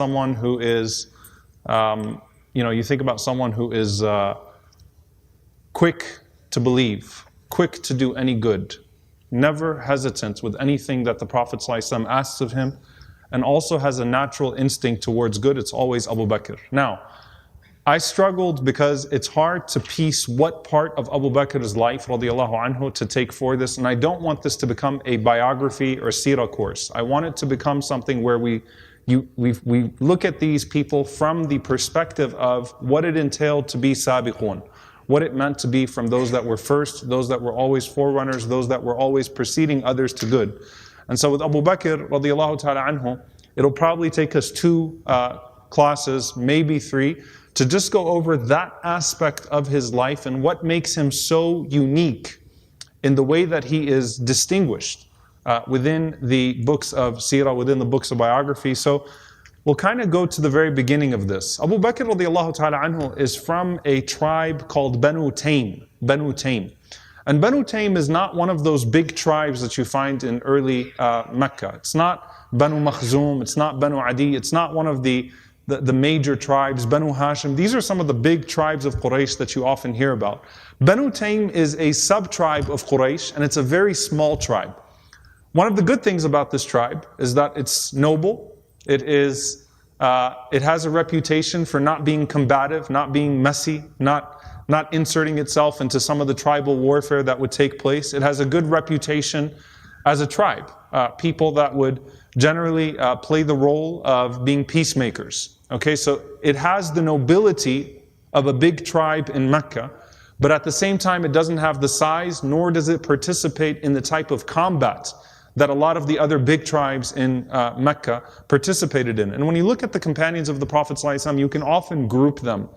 someone who is, you think about someone who is quick to believe, quick to do any good, never hesitant with anything that the Prophet ﷺ asks of him, and also has a natural instinct towards good. It's always Abu Bakr. Now, I struggled because it's hard to piece what part of Abu Bakr's life, radiallahu anhu, to take for this, and I don't want this to become a biography or seerah course. I want it to become something where we look at these people from the perspective of what it entailed to be sabiqun, what it meant to be from those that were first, those that were always forerunners, those that were always preceding others to good. And so with Abu Bakr radiallahu ta'ala anhu, it'll probably take us 2 classes, maybe 3, to just go over that aspect of his life and what makes him so unique in the way that he is distinguished within the books of seerah, within the books of biography. So we'll kind of go to the very beginning of this. Abu Bakr radiallahu ta'ala anhu is from a tribe called Banu Taym. Banu Taym. And Banu Taym is not one of those big tribes that you find in early Mecca. It's not Banu Makhzum, it's not Banu Adi, it's not one of the major tribes, Banu Hashim. These are some of the big tribes of Quraysh that you often hear about. Banu Taym is a sub-tribe of Quraysh, and it's a very small tribe. One of the good things about this tribe is that it's noble. It has a reputation for not being combative, not being messy, not inserting itself into some of the tribal warfare that would take place. It has a good reputation as a tribe, people that would generally play the role of being peacemakers. Okay, so it has the nobility of a big tribe in Mecca, but at the same time it doesn't have the size, nor does it participate in the type of combat that a lot of the other big tribes in Mecca participated in. And when you look at the companions of the Prophet ﷺ, you can often group them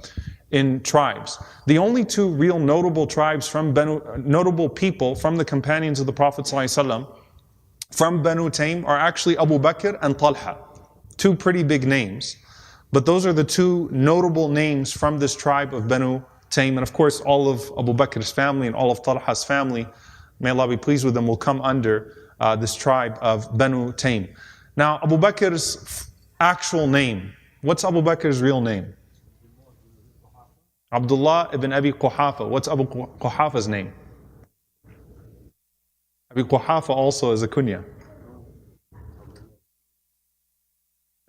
in tribes. The only 2 real notable tribes notable people from the companions of the Prophet ﷺ from Banu Taym are actually Abu Bakr and Talha. 2 pretty big names. But those are the 2 notable names from this tribe of Banu Taym. And of course, all of Abu Bakr's family and all of Talha's family, may Allah be pleased with them, will come under this tribe of Banu Taym. Now, Abu Bakr's actual name, what's Abu Bakr's real name? Abdullah ibn Abi Quhafa. What's Abu Quhafa's name? Abi Quhafa also is a kunya.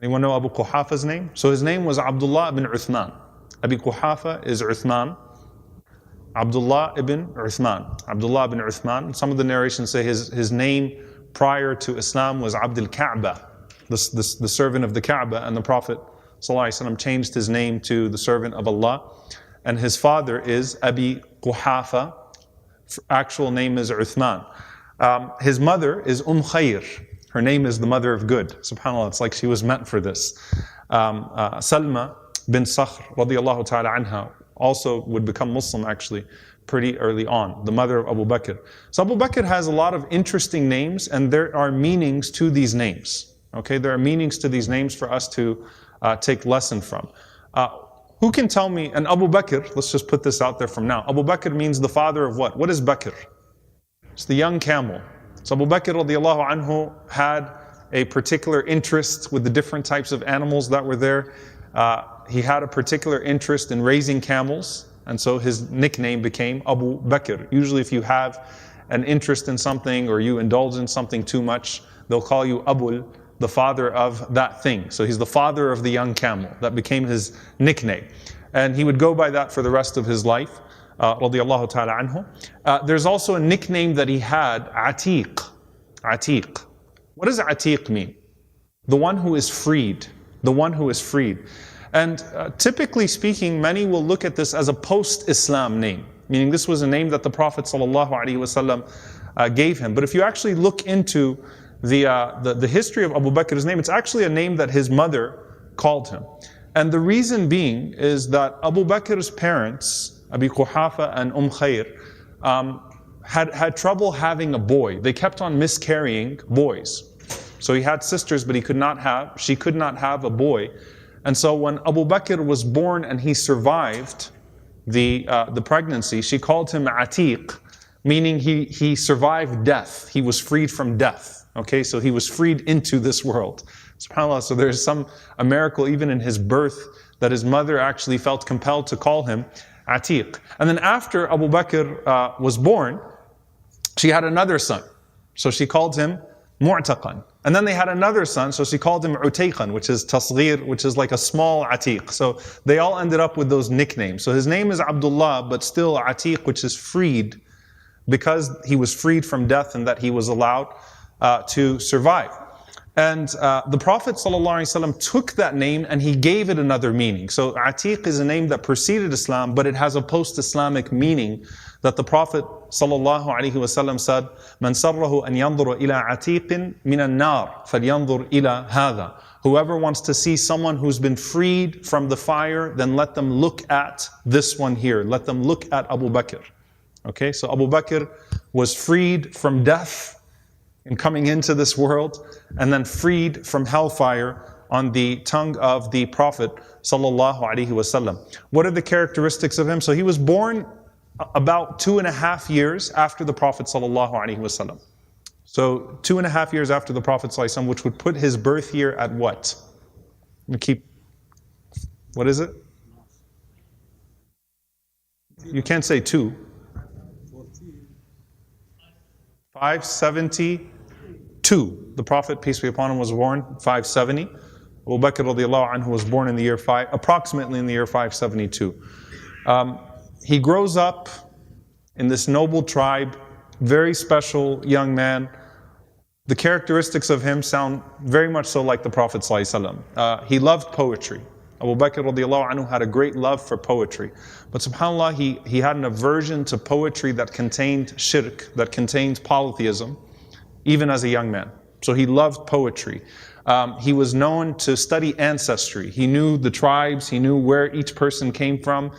Anyone know Abu Quhafa's name? So his name was Abdullah ibn Uthman. Abi Quhafa is Uthman. Abdullah ibn Uthman. Abdullah ibn Uthman. Some of the narrations say his name prior to Islam was Abdul Ka'bah, the servant of the Ka'bah, and the Prophet ﷺ changed his name to the servant of Allah. And his father is Abi Quhafa. Actual name is Uthman. His mother is Khair. Her name is the mother of good. SubhanAllah, it's like she was meant for this. Salma bin Sakhr radiallahu ta'ala anha also would become Muslim actually pretty early on, the mother of Abu Bakr. So Abu Bakr has a lot of interesting names, and there are meanings to these names. Okay, there are meanings to these names for us to take lesson from. Who can tell me, and Abu Bakr, let's just put this out there from now. Abu Bakr means the father of what? What is Bakr? It's the young camel. So Abu Bakr radiallahu anhu had a particular interest with the different types of animals that were there. He had a particular interest in raising camels, and so his nickname became Abu Bakr. Usually if you have an interest in something or you indulge in something too much, they'll call you Abul, the father of that thing. So he's the father of the young camel. That became his nickname. And he would go by that for the rest of his life, radiyallahu ta'ala anhu. There's also a nickname that he had, Atiq. Atiq. What does Atiq mean? The one who is freed. The one who is freed. And typically speaking, many will look at this as a post-Islam name, meaning this was a name that the Prophet ﷺ gave him. But if you actually look into the history of Abu Bakr's name, it's actually a name that his mother called him. And the reason being is that Abu Bakr's parents, Abi Quhafa and Khair, had trouble having a boy. They kept on miscarrying boys. So he had sisters, but she could not have a boy. And so when Abu Bakr was born and he survived the pregnancy, she called him Atiq, meaning he survived death. He was freed from death. Okay, so he was freed into this world. SubhanAllah, so there's a miracle even in his birth that his mother actually felt compelled to call him Atiq. And then after Abu Bakr was born, she had another son. So she called him Mu'taqan. And then they had another son, so she called him Utayqan, which is tasghir, which is like a small Atiq. So they all ended up with those nicknames. So his name is Abdullah, but still Atiq, which is freed, because he was freed from death and that he was allowed to survive. And the Prophet ﷺ took that name and he gave it another meaning. So Atiq is a name that preceded Islam, but it has a post-Islamic meaning that the Prophet ﷺ said, "Man sarrahu an yanzura ila atiqin min an-nar, falyanzur ila hadha." Whoever wants to see someone who's been freed from the fire, then let them look at this one here. Let them look at Abu Bakr. Okay, so Abu Bakr was freed from death in coming into this world, and then freed from hellfire on the tongue of the Prophet ﷺ. What are the characteristics of him? So he was born about 2.5 years after the Prophet ﷺ. So 2.5 years after the Prophet ﷺ, which would put his birth year at what? What is it? You can't say 2. 572. The Prophet, peace be upon him, was born 570. Abu Bakr radiallahu anhu was born in the year approximately in the year 572. He grows up in this noble tribe, very special young man. The characteristics of him sound very much so like the Prophet ﷺ. He loved poetry. Abu Bakr radiallahu anhu had a great love for poetry. But subhanAllah, he had an aversion to poetry that contained shirk, that contained polytheism, even as a young man. So he loved poetry. He was known to study ancestry. He knew the tribes, he knew where each person came from,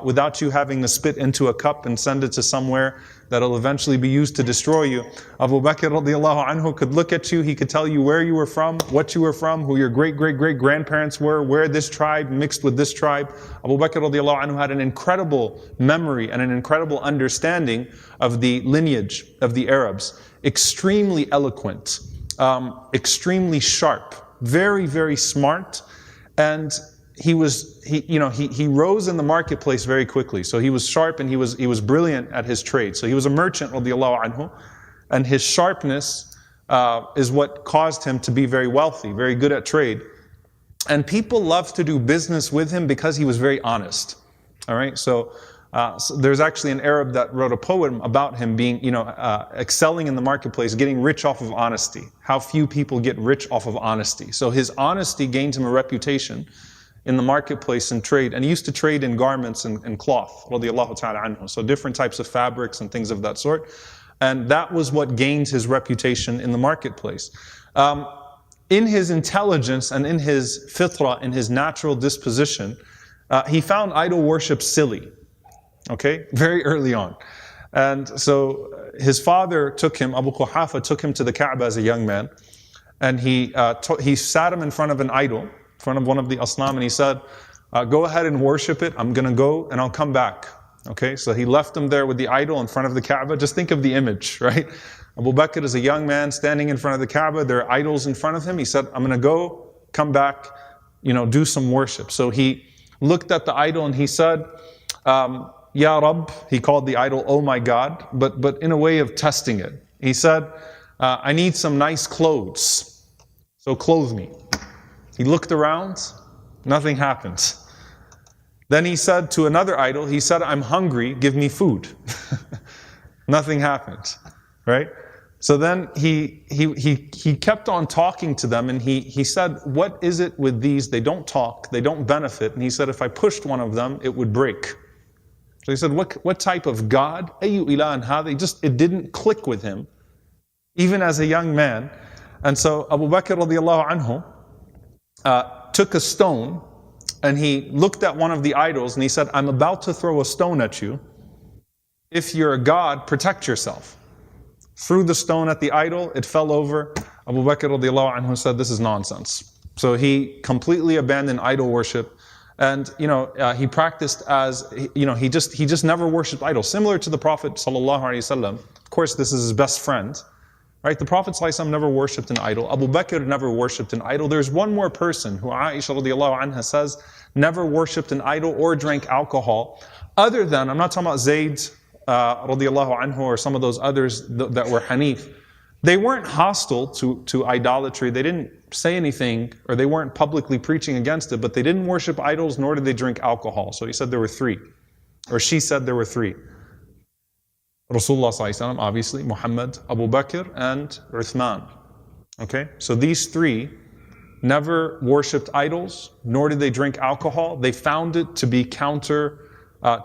without you having to spit into a cup and send it to somewhere that'll eventually be used to destroy you. Abu Bakr radiallahu anhu could look at you, he could tell you where you were from, what you were from, who your great-great-great-grandparents were, where this tribe mixed with this tribe. Abu Bakr radiallahu anhu had an incredible memory and an incredible understanding of the lineage of the Arabs. Extremely eloquent, extremely sharp, very, very smart, and he rose in the marketplace very quickly. So he was sharp and he was brilliant at his trade. So he was a merchant radiallahu anhu, and his sharpness is what caused him to be very wealthy, very good at trade. And people loved to do business with him because he was very honest. All right, so there's actually an Arab that wrote a poem about him being, excelling in the marketplace, getting rich off of honesty. How few people get rich off of honesty. So his honesty gained him a reputation in the marketplace and trade. And he used to trade in garments and cloth, radiallahu ta'ala anhu. So different types of fabrics and things of that sort. And that was what gained his reputation in the marketplace. In his intelligence and in his fitrah, in his natural disposition, he found idol worship silly. Okay, very early on. And so his father took him, Abu Quhafa took him to the Kaaba as a young man, and he sat him in front of an idol, in front of one of the asnam, and he said, go ahead and worship it, I'm gonna go and I'll come back. Okay, so he left him there with the idol in front of the Kaaba. Just think of the image, right? Abu Bakr is a young man standing in front of the Kaaba, there are idols in front of him. He said, I'm gonna go, come back, do some worship. So he looked at the idol and he said, Ya Rabb, he called the idol, oh my God, but in a way of testing it. He said, I need some nice clothes, so clothe me. He looked around, nothing happened. Then he said to another idol, he said, I'm hungry, give me food. Nothing happened, right? So then he kept on talking to them, and he said, what is it with these? They don't talk, they don't benefit. And he said, if I pushed one of them, it would break. So he said, what type of God? Ayu ilahan hadha? It didn't click with him, even as a young man. And so Abu Bakr radiallahu anhu took a stone and he looked at one of the idols and he said, I'm about to throw a stone at you. If you're a God, protect yourself. Threw the stone at the idol, it fell over. Abu Bakr radiallahu anhu said, this is nonsense. So he completely abandoned idol worship. And he practiced as he just never worshipped idols, similar to the Prophet sallallahu alaihi wasallam. Of course, this is his best friend, Right? The Prophet ﷺ never worshipped an idol. Abu Bakr never worshipped an idol. There's one more person who Aisha radiallahu anha says never worshipped an idol or drank alcohol, other than, I'm not talking about Zayd radiallahu anhu or some of those others that were Hanif. They weren't hostile to idolatry. They didn't say anything, or they weren't publicly preaching against it, but they didn't worship idols, nor did they drink alcohol. So he said there were three, or she said there were three. Rasulullah sallallahu alaihi wasallam, obviously, Muhammad, Abu Bakr, and Uthman. Okay, so these three never worshipped idols, nor did they drink alcohol. They found it to be counter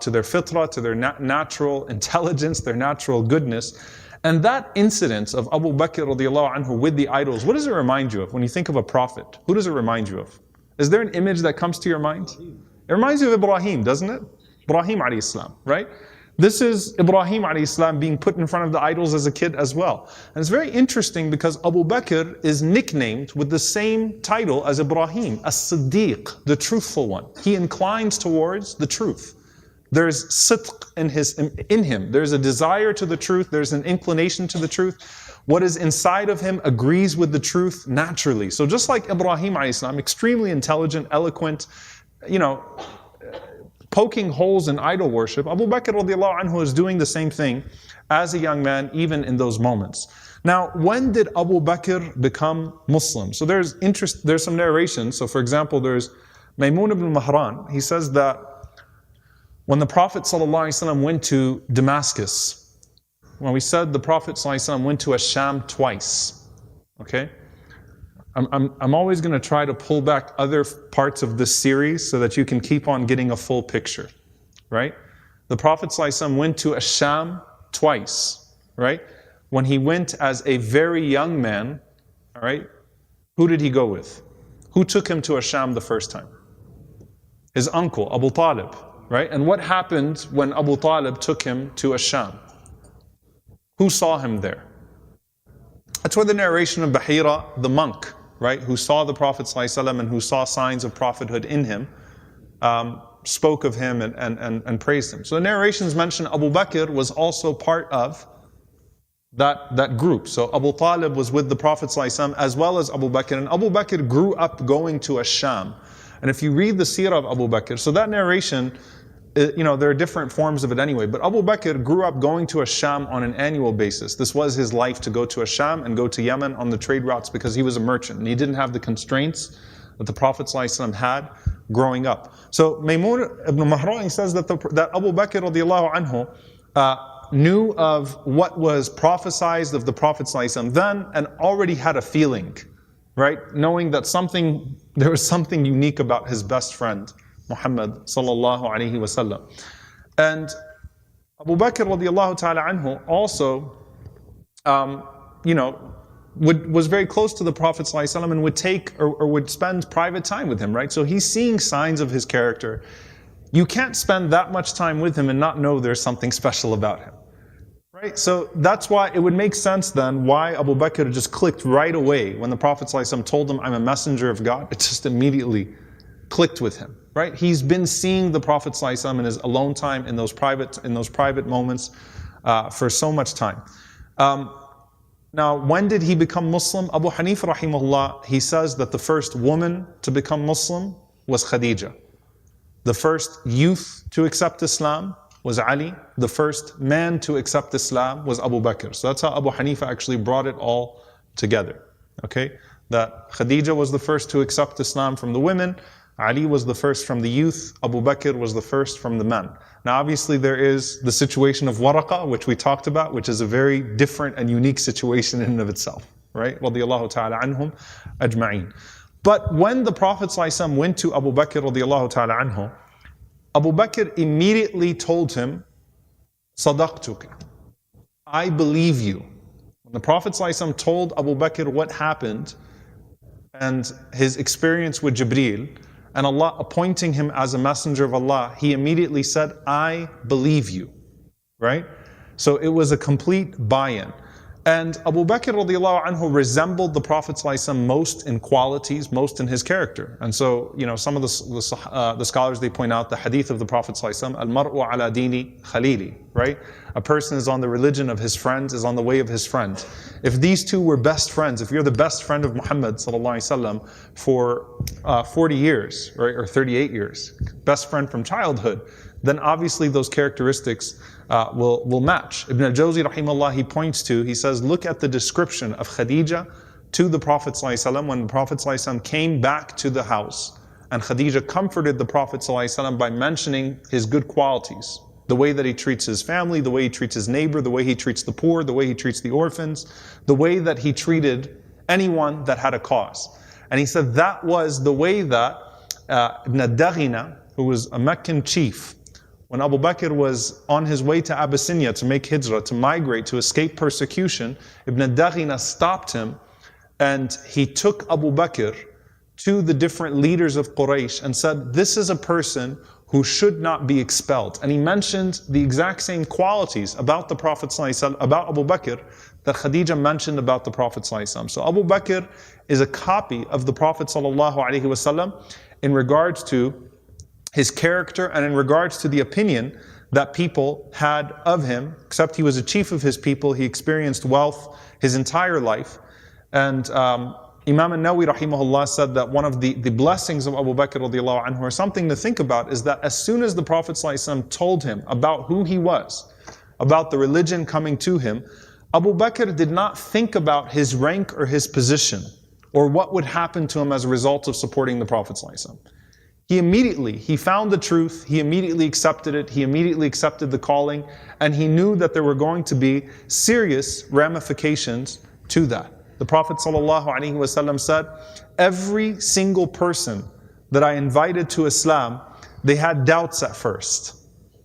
to their fitrah, to their natural intelligence, their natural goodness. And that incident of Abu Bakr radiallahu anhu with the idols, what does it remind you of when you think of a prophet? Who does it remind you of? Is there an image that comes to your mind? It reminds you of Ibrahim, doesn't it? Ibrahim alayhi salam, right? This is Ibrahim alayhi salam being put in front of the idols as a kid as well. And it's very interesting because Abu Bakr is nicknamed with the same title as Ibrahim, as-Siddiq, the truthful one. He inclines towards the truth. There's sidq in him. There's a desire to the truth. There's an inclination to the truth. What is inside of him agrees with the truth naturally. So just like Ibrahim alayhi salam, extremely intelligent, eloquent, poking holes in idol worship, Abu Bakr radiallahu anhu is doing the same thing as a young man, even in those moments. Now, when did Abu Bakr become Muslim? So there's some narrations. So for example, there's Maymun ibn Mahran. He says that when the Prophet ﷺ went to Damascus, when we said the Prophet ﷺ went to Sham twice, okay? I'm always going to try to pull back other parts of this series so that you can keep on getting a full picture, right? The Prophet ﷺ went to Sham twice, right? When he went as a very young man, all right, who did he go with? Who took him to Sham the first time? His uncle, Abu Talib, right? And what happened when Abu Talib took him to Sham? Who saw him there? That's where the narration of Bahira, the monk, right, who saw the Prophet ﷺ and who saw signs of prophethood in him, spoke of him and praised him. So the narrations mention Abu Bakr was also part of that group. So Abu Talib was with the Prophet ﷺ as well as Abu Bakr, and Abu Bakr grew up going to Sham. And if you read the seerah of Abu Bakr, so that narration, there are different forms of it anyway, but Abu Bakr grew up going to Sham on an annual basis. This was his life, to go to Sham and go to Yemen on the trade routes, because he was a merchant and he didn't have the constraints that the Prophet ﷺ had growing up. So Maymun ibn Mahran says that Abu Bakr radiallahu anhu knew of what was prophesied of the Prophet ﷺ then, and already had a feeling, right? Knowing that there was something unique about his best friend, Muhammad sallallahu alaihi wasallam. And Abu Bakr radiallahu ta'ala anhu also, was very close to the Prophet sallallahu alaihi wasallam and would take or would spend private time with him, right? So he's seeing signs of his character. You can't spend that much time with him and not know there's something special about him, right? So that's why it would make sense then why Abu Bakr just clicked right away when the Prophet sallallahu alaihi wasallam told him, I'm a messenger of God. It just immediately clicked with him, right? He's been seeing the Prophet ﷺ in his alone time, in those private moments, for so much time. Now, when did he become Muslim? Abu Hanifa rahimahullah, he says that the first woman to become Muslim was Khadija. The first youth to accept Islam was Ali. The first man to accept Islam was Abu Bakr. So that's how Abu Hanifa actually brought it all together. Okay, that Khadija was the first to accept Islam from the women. Ali was the first from the youth, Abu Bakr was the first from the men. Now obviously there is the situation of Waraqa, which we talked about, which is a very different and unique situation in and of itself, right? Radiyallahu ta'ala anhum ajma'een. But when the Prophet ﷺ went to Abu Bakr radiyallahu ta'ala anhu, Abu Bakr immediately told him, Sadaqtuka, I believe you. When the Prophet ﷺ told Abu Bakr what happened and his experience with Jibreel, and Allah appointing him as a messenger of Allah, he immediately said, I believe you, right? So it was a complete buy-in. And Abu Bakr radiallahu anhu resembled the Prophet ﷺ most in qualities, most in his character. And so, some of the scholars, they point out the hadith of the Prophet ﷺ, al-mar'u ala dini khalili, right? A person is on the religion of his friends, is on the way of his friends. If these two were best friends, if you're the best friend of Muhammad ﷺ for 40 years, right, or 38 years, best friend from childhood, then obviously those characteristics will match. Ibn al-Jawzi rahimahullah, he says, look at the description of Khadija to the Prophet ﷺ when the Prophet ﷺ came back to the house, and Khadija comforted the Prophet ﷺ by mentioning his good qualities, the way that he treats his family, the way he treats his neighbor, the way he treats the poor, the way he treats the orphans, the way that he treated anyone that had a cause. And he said that was the way that Ibn al-Daghina, who was a Meccan chief, when Abu Bakr was on his way to Abyssinia to make hijrah, to migrate, to escape persecution, Ibn al-Daghina stopped him and he took Abu Bakr to the different leaders of Quraysh and said, this is a person who should not be expelled. And he mentioned the exact same qualities about the Prophet ﷺ, about Abu Bakr, that Khadija mentioned about the Prophet ﷺ. So Abu Bakr is a copy of the Prophet ﷺ in regards to his character and in regards to the opinion that people had of him, except he was a chief of his people. He experienced wealth his entire life. And Imam al-Nawawi rahimahullah said that one of the blessings of Abu Bakr radiallahu anhu, or something to think about, is that as soon as the Prophet ﷺ told him about who he was, about the religion coming to him, Abu Bakr did not think about his rank or his position, or what would happen to him as a result of supporting the Prophet ﷺ. He found the truth, he immediately accepted it, he immediately accepted the calling, and he knew that there were going to be serious ramifications to that. The Prophet ﷺ said, every single person that I invited to Islam, they had doubts at first,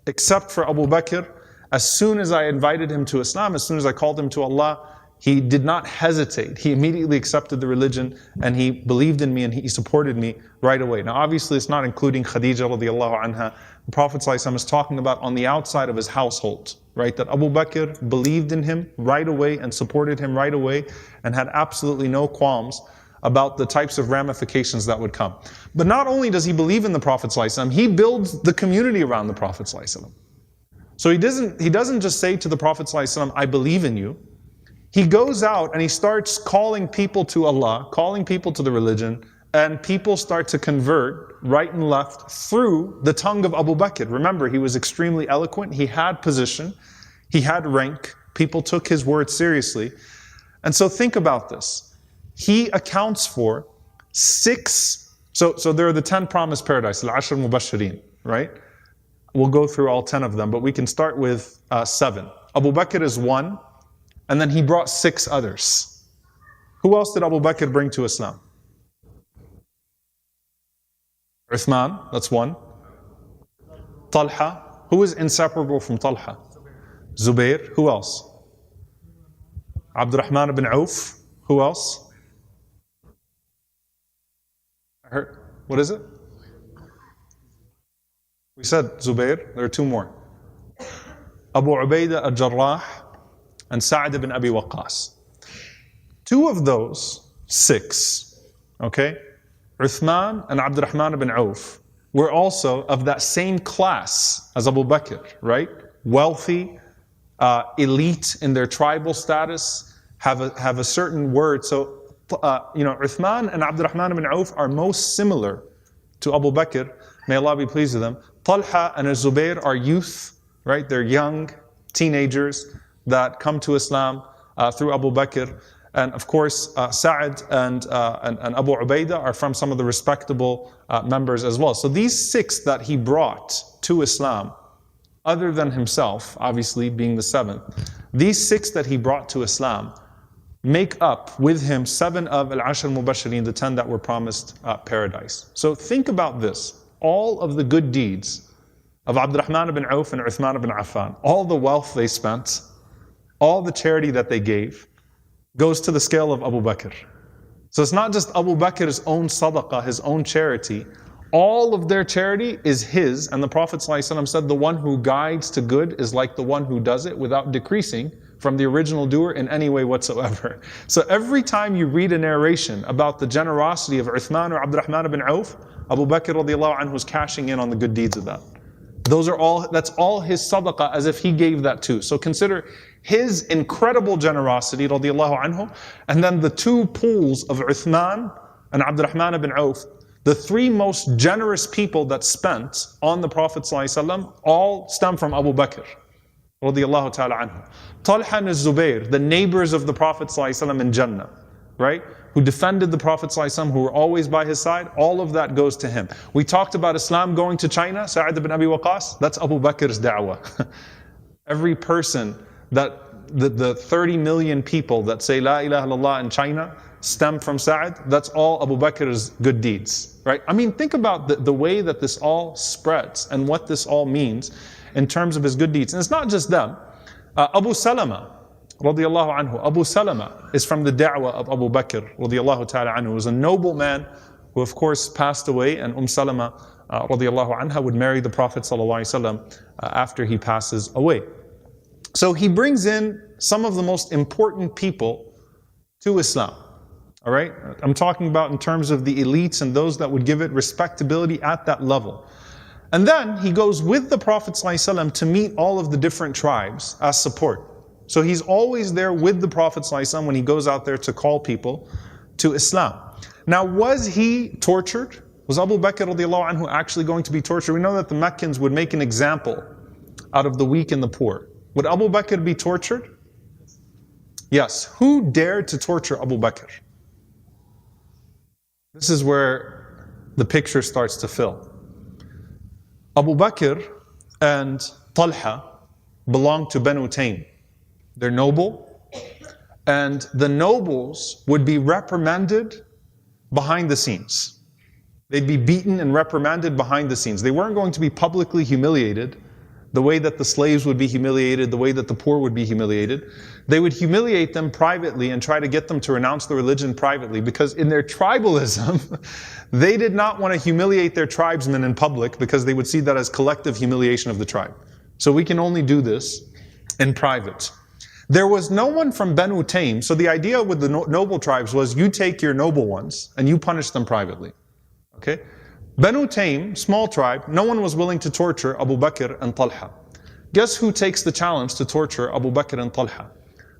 except for Abu Bakr. As soon as I invited him to Islam, as soon as I called him to Allah, he did not hesitate. He immediately accepted the religion and he believed in me and he supported me right away. Now obviously it's not including Khadija radiallahu anha. The Prophet ﷺ is talking about on the outside of his household, right? That Abu Bakr believed in him right away and supported him right away and had absolutely no qualms about the types of ramifications that would come. But not only does he believe in the Prophet ﷺ, he builds the community around the Prophet ﷺ. So he doesn't just say to the Prophet ﷺ, I believe in you. He goes out and he starts calling people to Allah, calling people to the religion, and people start to convert right and left through the tongue of Abu Bakr. Remember, he was extremely eloquent, he had position, he had rank, people took his word seriously. And so think about this. He accounts for 6, so there are the 10 promised paradise, al-Ashr Mubashirin, right? We'll go through all 10 of them, but we can start with 7. Abu Bakr is 1. And then he brought 6 others. Who else did Abu Bakr bring to Islam? Uthman, that's 1. Talha, who is inseparable from Talha? Zubair, who else? Abdurrahman ibn Auf, who else? What is it? We said Zubair, there are 2 more. Abu Ubaidah al-Jarrah, and Sa'd ibn Abi Waqqas. 2 of those 6, okay, Uthman and Abdurrahman ibn Auf, were also of that same class as Abu Bakr, right? Wealthy, elite in their tribal status, have a certain word. So, Uthman and Abdurrahman ibn Auf are most similar to Abu Bakr. May Allah be pleased with them. Talha and Zubair are youth, right? They're young teenagers that come to Islam through Abu Bakr. And of course, Sa'd and Abu Ubaidah are from some of the respectable members as well. So these 6 that he brought to Islam, other than himself, obviously being the 7th, these 6 that he brought to Islam make up with him 7 of Al-Ashr Mubashirin, the 10 that were promised paradise. So think about this. All of the good deeds of Abdurrahman ibn Auf and Uthman ibn Affan, all the wealth they spent, all the charity that they gave, goes to the scale of Abu Bakr. So it's not just Abu Bakr's own sadaqah, his own charity. All of their charity is his, and the Prophet ﷺ said, the one who guides to good is like the one who does it without decreasing from the original doer in any way whatsoever. So every time you read a narration about the generosity of Uthman or Abdurrahman ibn Auf, Abu Bakr radiallahu anhu is cashing in on the good deeds of that. That's all his sadaqah, as if he gave that too. So consider his incredible generosity radiallahu anhu, and then the two pools of Uthman and Abdurrahman ibn Auf, the three most generous people that spent on the Prophet ﷺ, all stem from Abu Bakr radiallahu ta'ala anhu. Talha and Zubair, the neighbors of the Prophet ﷺ in Jannah, right? Who defended the Prophet ﷺ, who were always by his side, all of that goes to him. We talked about Islam going to China, Sa'ad ibn Abi Waqqas, that's Abu Bakr's da'wah. Every person the 30 million people that say La ilaha illallah in China stem from Sa'ad, that's all Abu Bakr's good deeds, right? I mean, think about the way that this all spreads and what this all means in terms of his good deeds. And it's not just them. Abu Salama, radiallahu anhu, Abu Salama is from the da'wah of Abu Bakr, radiallahu ta'ala anhu. He was a noble man who of course passed away, and Salama, radiallahu anha, would marry the Prophet sallallahu alaihi wasallam after he passes away. So he brings in some of the most important people to Islam. All right? I'm talking about in terms of the elites and those that would give it respectability at that level. And then he goes with the Prophet ﷺ to meet all of the different tribes as support. So he's always there with the Prophet ﷺ when he goes out there to call people to Islam. Now, was he tortured? Was Abu Bakr radiallahu anhu actually going to be tortured? We know that the Meccans would make an example out of the weak and the poor. Would Abu Bakr be tortured? Yes. Who dared to torture Abu Bakr? This is where the picture starts to fill. Abu Bakr and Talha belonged to Banu Taym. They're noble, and the nobles would be reprimanded behind the scenes. They'd be beaten and reprimanded behind the scenes. They weren't going to be publicly humiliated the way that the slaves would be humiliated, the way that the poor would be humiliated. They would humiliate them privately and try to get them to renounce the religion privately, because in their tribalism, they did not want to humiliate their tribesmen in public, because they would see that as collective humiliation of the tribe. So we can only do this in private. There was no one from Banu Taym, so the idea with the noble tribes was you take your noble ones and you punish them privately. Okay? Banu Taym, small tribe, no one was willing to torture Abu Bakr and Talha. Guess who takes the challenge to torture Abu Bakr and Talha?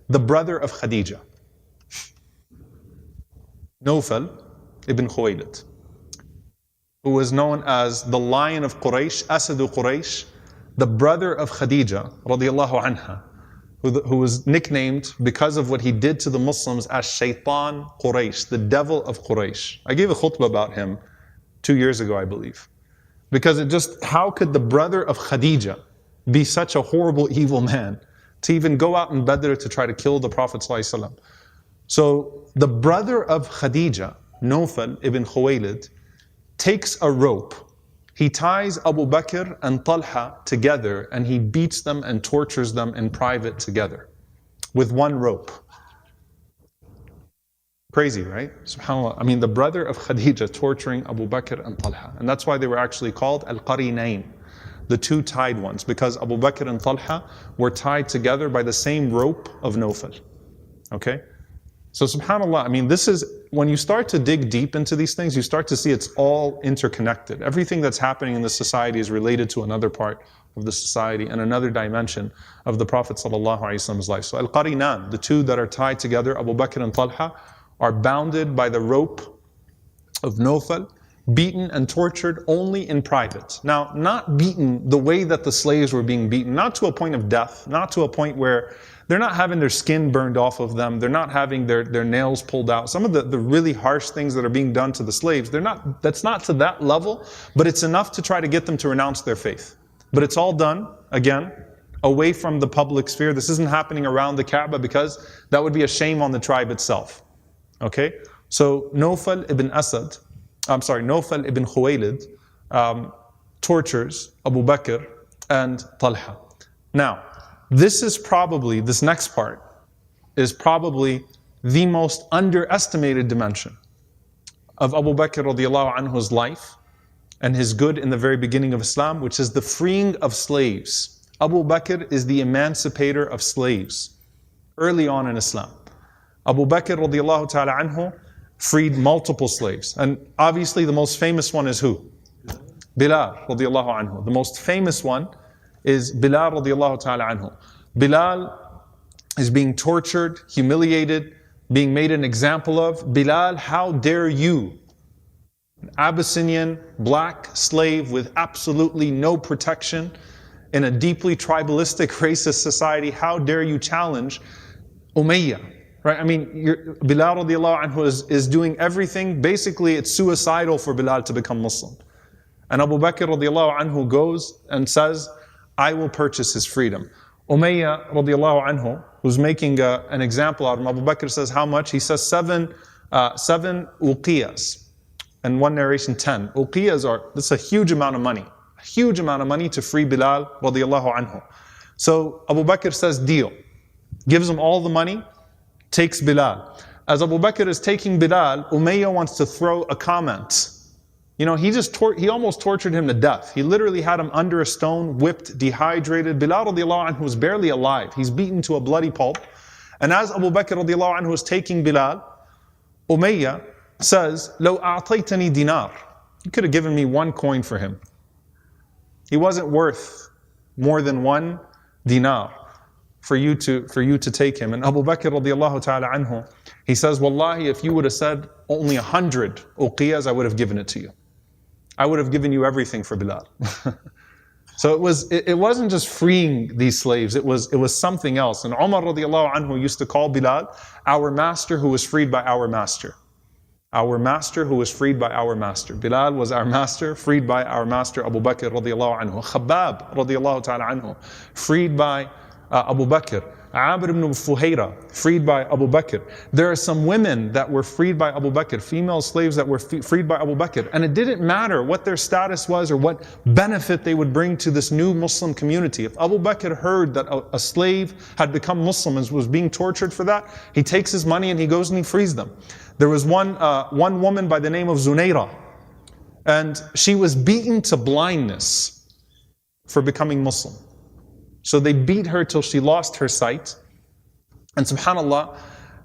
The brother of Khadija, Nawfal ibn Khuwaylid, who was known as the Lion of Quraysh, Asadu Quraysh, the brother of Khadija radiallahu anha, who was nicknamed because of what he did to the Muslims as Shaitan Quraysh, the devil of Quraysh. I gave a khutbah about him 2 years ago, I believe. Because how could the brother of Khadija be such a horrible, evil man to even go out in Badr to try to kill the Prophet ﷺ? So the brother of Khadija, Nawfal ibn Khuwaylid, takes a rope. He ties Abu Bakr and Talha together, and he beats them and tortures them in private together with one rope. Crazy, right? SubhanAllah. I mean, the brother of Khadija torturing Abu Bakr and Talha. And that's why they were actually called Al-Qarinayn, the two tied ones, because Abu Bakr and Talha were tied together by the same rope of Nawfal. Okay? So SubhanAllah, I mean, this is, when you start to dig deep into these things, you start to see it's all interconnected. Everything that's happening in the society is related to another part of the society and another dimension of the Prophet ﷺ's life. So Al-Qarinan, the two that are tied together, Abu Bakr and Talha, are bounded by the rope of Nawfal, beaten and tortured only in private. Now, not beaten the way that the slaves were being beaten, not to a point of death, not to a point where they're not having their skin burned off of them, they're not having their nails pulled out. Some of the really harsh things that are being done to the slaves, that's not to that level, but it's enough to try to get them to renounce their faith. But it's all done, again, away from the public sphere. This isn't happening around the Kaaba, because that would be a shame on the tribe itself. Okay, so Nawfal ibn Khuwaylid tortures Abu Bakr and Talha. Now, this next part is probably the most underestimated dimension of Abu Bakr radiallahu anhu's life and his good in the very beginning of Islam, which is the freeing of slaves. Abu Bakr is the emancipator of slaves. early on in Islam. Abu Bakr radiallahu ta'ala anhu freed multiple slaves. And obviously the most famous one is who? Bilal radiallahu anhu. The most famous one is Bilal radiallahu ta'ala anhu. Bilal is being tortured, humiliated, being made an example of. Bilal, how dare you, an Abyssinian black slave with absolutely no protection in a deeply tribalistic, racist society, how dare you challenge Umayyah? Right? I mean, Bilal radiallahu anhu is doing everything. Basically, it's suicidal for Bilal to become Muslim. And Abu Bakr radiallahu anhu goes and says, I will purchase his freedom. Umayyah radiallahu anhu, who's making an example out of him, Abu Bakr says, how much? He says seven uqiyas. And one narration, 10. Uqiyas that's a huge amount of money. A huge amount of money to free Bilal radiallahu anhu. So Abu Bakr says, deal. Gives him all the money, takes Bilal. As Abu Bakr is taking Bilal, Umayyah wants to throw a comment. You know, he almost tortured him to death. He literally had him under a stone, whipped, dehydrated. Bilal radiallahu anhu was barely alive. He's beaten to a bloody pulp. And as Abu Bakr radiallahu anhu is taking Bilal, Umayyah says, "Lo a'taytani dinar." You could have given me one coin for him. He wasn't worth more than one dinar for you to take him. And Abu Bakr radiallahu ta'ala anhu, he says, Wallahi, if you would have said only 100 uqiyas, I would have given it to you. I would have given you everything for Bilal. So it wasn't just freeing these slaves, it was something else. And Umar radiallahu anhu used to call Bilal our master who was freed by our master. Our master who was freed by our master. Bilal was our master, freed by our master Abu Bakr radiallahu anhu. Khabbab radiallahu ta'ala anhu, freed by Abu Bakr. Amr ibn Fuhayra, freed by Abu Bakr. There are some women that were freed by Abu Bakr, female slaves that were freed by Abu Bakr. And it didn't matter what their status was or what benefit they would bring to this new Muslim community. If Abu Bakr heard that a slave had become Muslim and was being tortured for that, he takes his money and he goes and he frees them. There was one woman by the name of Zunaira, and she was beaten to blindness for becoming Muslim. So they beat her till she lost her sight. And subhanAllah,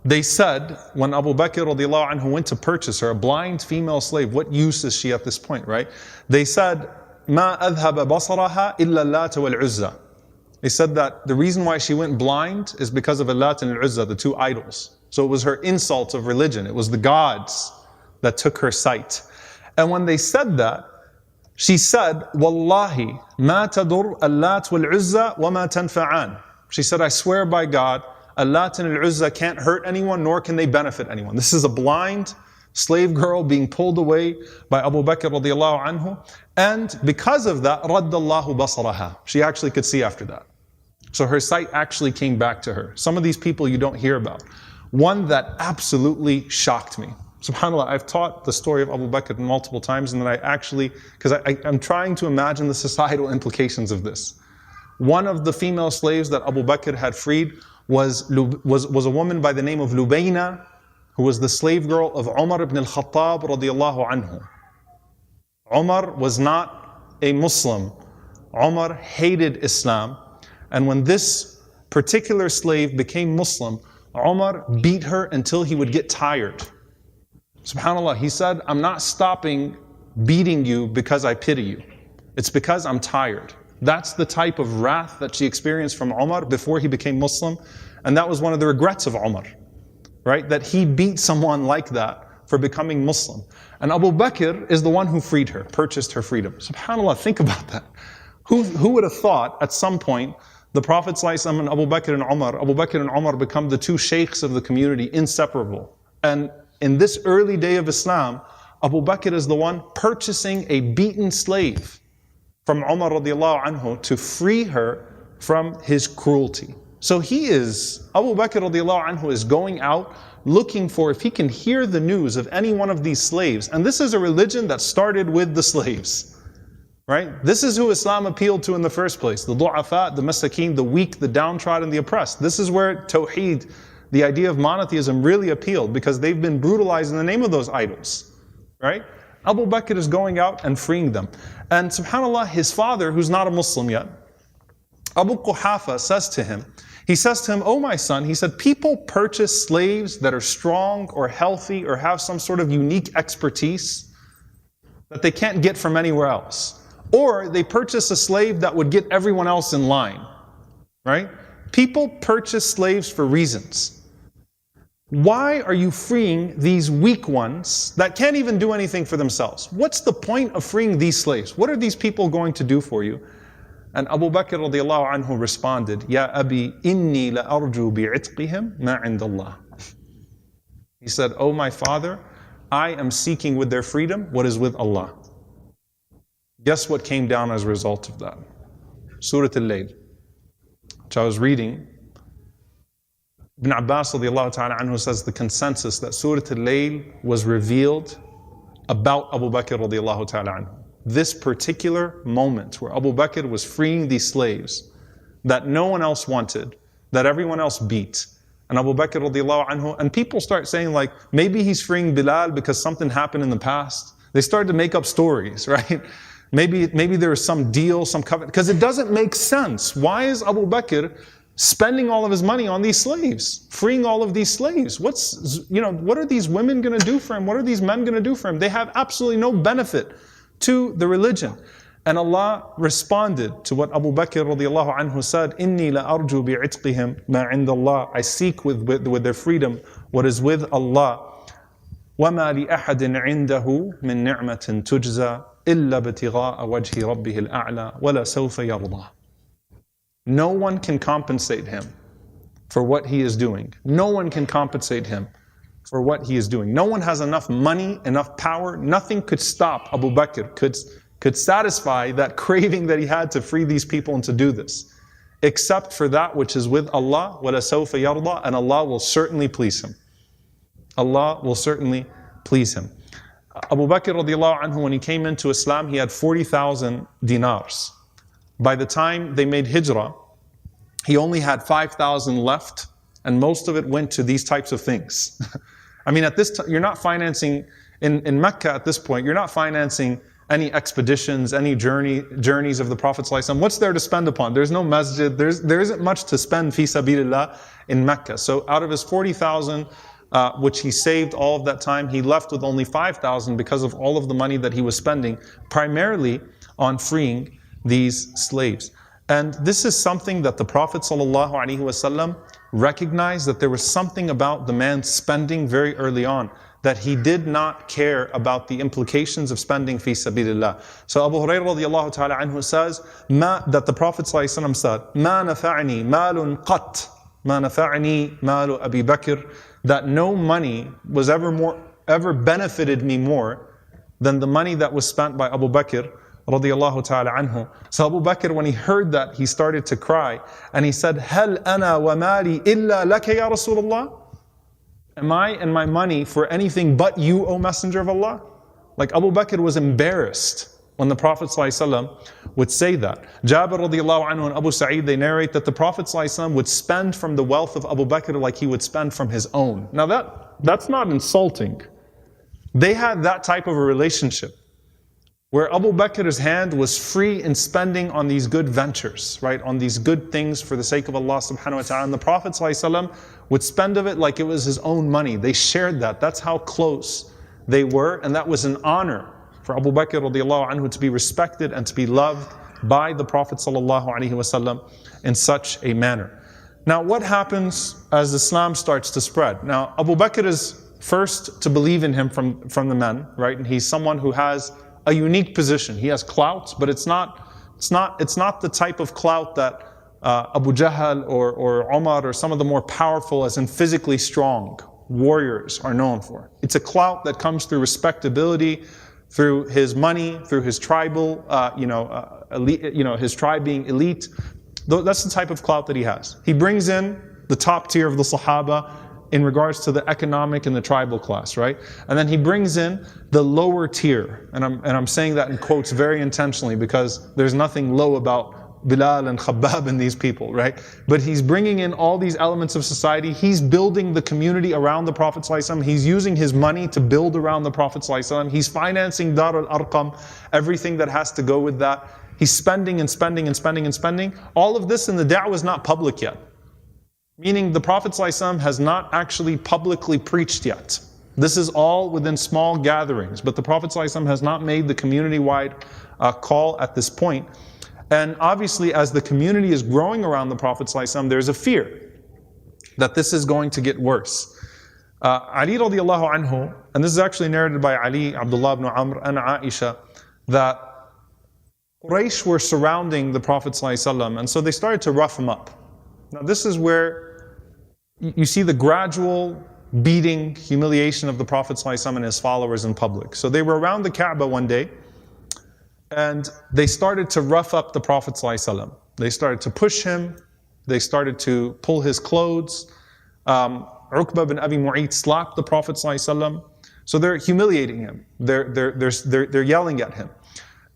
they said, when Abu Bakr radiallahu anhu went to purchase her, a blind female slave, what use is she at this point, right? They said, مَا أَذْهَبَ بَصَرَهَا إِلَّا اللَّاتَ وَالْعُزَّةِ. They said that the reason why she went blind is because of Allat and Al-Uzza, the two idols. So it was her insult of religion. It was the gods that took her sight. And when they said that, she said, Wallahi, ma tadur Allat wal-Uzza wa ma tanfa'an. She said, I swear by God, Allat and Al-Uzza can't hurt anyone, nor can they benefit anyone. This is a blind slave girl being pulled away by Abu Bakr radiallahu anhu. And because of that, raddallahu basaraha. She actually could see after that. So her sight actually came back to her. Some of these people you don't hear about. One that absolutely shocked me. SubhanAllah, I've taught the story of Abu Bakr multiple times, and then I actually, because I'm trying to imagine the societal implications of this. One of the female slaves that Abu Bakr had freed was a woman by the name of Lubayna, who was the slave girl of Umar ibn al-Khattab radiallahu anhu. Umar was not a Muslim. Umar hated Islam. And when this particular slave became Muslim, Umar beat her until he would get tired. SubhanAllah, he said, I'm not stopping beating you because I pity you. It's because I'm tired. That's the type of wrath that she experienced from Umar before he became Muslim. And that was one of the regrets of Umar, right? That he beat someone like that for becoming Muslim. And Abu Bakr is the one who freed her, purchased her freedom. SubhanAllah, think about that. Who would have thought at some point the Prophet ﷺ and Abu Bakr and Umar become the two sheikhs of the community, inseparable. And in this early day of Islam, Abu Bakr is the one purchasing a beaten slave from Umar radiallahu anhu to free her from his cruelty. So Abu Bakr radiallahu anhu is going out looking for if he can hear the news of any one of these slaves. And this is a religion that started with the slaves. Right? This is who Islam appealed to in the first place. The du'afa, the masakeen, the weak, the downtrodden, the oppressed. This is where Tawheed, the idea of monotheism, really appealed, because they've been brutalized in the name of those idols. Right? Abu Bakr is going out and freeing them. And subhanAllah, his father, who's not a Muslim yet, Abu Quhafa says to him, He says to him, "Oh my son," he said, "people purchase slaves that are strong or healthy or have some sort of unique expertise that they can't get from anywhere else. Or they purchase a slave that would get everyone else in line." Right? People purchase slaves for reasons. Why are you freeing these weak ones that can't even do anything for themselves? What's the point of freeing these slaves? What are these people going to do for you? And Abu Bakr radiallahu anhu responded, "Ya Abi, inni la arju bi'itqihim ma 'inda Allah." He said, "Oh my father, I am seeking with their freedom what is with Allah." Guess what came down as a result of that? Surah Al-Layl, which I was reading. Ibn Abbas radiallahu ta'ala anhu says the consensus that Surah Al-Layl was revealed about Abu Bakr radiallahu ta'ala anhu. This particular moment where Abu Bakr was freeing these slaves that no one else wanted, that everyone else beat. And Abu Bakr radiallahu anhu, and people start saying like, maybe he's freeing Bilal because something happened in the past. They started to make up stories, right? Maybe there was some deal, some covenant, because it doesn't make sense. Why is Abu Bakr spending all of his money on these slaves, freeing all of these slaves? What are these women going to do for him? What are these men going to do for him? They have absolutely no benefit to the religion. And Allah responded to what Abu Bakr radiallahu anhu said, "Inni la arju bi'itqihim ma 'inda Allah." I seek with their freedom what is with Allah. وَمَا لِأَحَدٍ عِنْدَهُ مِنْ نِعْمَةٍ تُجْزَى إِلَّا ابْتِغَاءَ وَجْهِ رَبِّهِ الْأَعْلَى وَلَا سَوْفَ يَرْضَى. No one can compensate him for what he is doing. No one can compensate him for what he is doing. No one has enough money, enough power. Nothing could stop Abu Bakr, could satisfy that craving that he had to free these people and to do this, except for that which is with Allah, وَلَا سَوْفَ يَرْضَى, and Allah will certainly please him. Allah will certainly please him. Abu Bakr radiallahu anhu, when he came into Islam, he had 40,000 dinars. By the time they made hijrah, he only had 5,000 left, and most of it went to these types of things. I mean, at this time, you're not financing, in Mecca at this point, you're not financing any expeditions, any journeys of the Prophet ﷺ. What's there to spend upon? There's no masjid, there isn't much to spend fi sabilillah in Mecca. So out of his 40,000, which he saved all of that time, he left with only 5,000 because of all of the money that he was spending, primarily on freeing these slaves. And this is something that the Prophet ﷺ recognized, that there was something about the man spending very early on, that he did not care about the implications of spending fi sabilillah. So Abu Hurairah radiallahu ta'ala anhu says, that the Prophet ﷺ said, "Ma nafa'ni malun qat, ma nafa'ni malu Abi Bakr," that no money was ever benefited me more than the money that was spent by Abu Bakr radiallahu ta'ala anhu. So Abu Bakr, when he heard that, he started to cry, and he said, "Hal ana wa mali illa laka ya Rasulullah?" Am I and my money for anything but you, O Messenger of Allah? Like Abu Bakr was embarrassed when the Prophet ﷺ would say that. Jabir radiallahu anhu and Abu Sa'id, they narrate that the Prophet ﷺ would spend from the wealth of Abu Bakr like he would spend from his own. Now that's not insulting. They had that type of a relationship, where Abu Bakr's hand was free in spending on these good ventures, right? On these good things for the sake of Allah subhanahu wa ta'ala. And the Prophet ﷺ would spend of it like it was his own money. They shared that. That's how close they were. And that was an honor for Abu Bakr radiallahu anhu to be respected and to be loved by the Prophet ﷺ in such a manner. Now, what happens as Islam starts to spread? Now, Abu Bakr is first to believe in him from the men, right? And he's someone who has a unique position. He has clout, but it's not the type of clout that Abu Jahl or Umar or some of the more powerful, as in physically strong warriors, are known for. It's a clout that comes through respectability, through his money, through his tribal, elite, his tribe being elite. That's the type of clout that he has. He brings in the top tier of the Sahabah in regards to the economic and the tribal class, right? And then he brings in the lower tier, and I'm saying that in quotes very intentionally, because there's nothing low about Bilal and Khabbab and these people, right? But he's bringing in all these elements of society. He's building the community around the Prophet ﷺ. He's using his money to build around the Prophet ﷺ. He's financing Dar al-Arqam, everything that has to go with that. He's spending and spending and spending and spending. All of this in the da'wah is not public yet. Meaning the Prophet ﷺ has not actually publicly preached yet. This is all within small gatherings, but the Prophet ﷺ has not made the community-wide call at this point. And obviously, as the community is growing around the Prophet ﷺ, there's a fear that this is going to get worse. Ali radiallahu anhu, and this is actually narrated by Ali, Abdullah ibn Amr, and Aisha, that Quraysh were surrounding the Prophet ﷺ, and so they started to rough him up. Now this is where you see the gradual beating, humiliation of the Prophet ﷺ and his followers in public. So they were around the Kaaba one day, and they started to rough up the Prophet ﷺ. They started to push him, they started to pull his clothes. Uqba bin Abi Mu'ayt slapped the Prophet ﷺ. So they're humiliating him. They're yelling at him.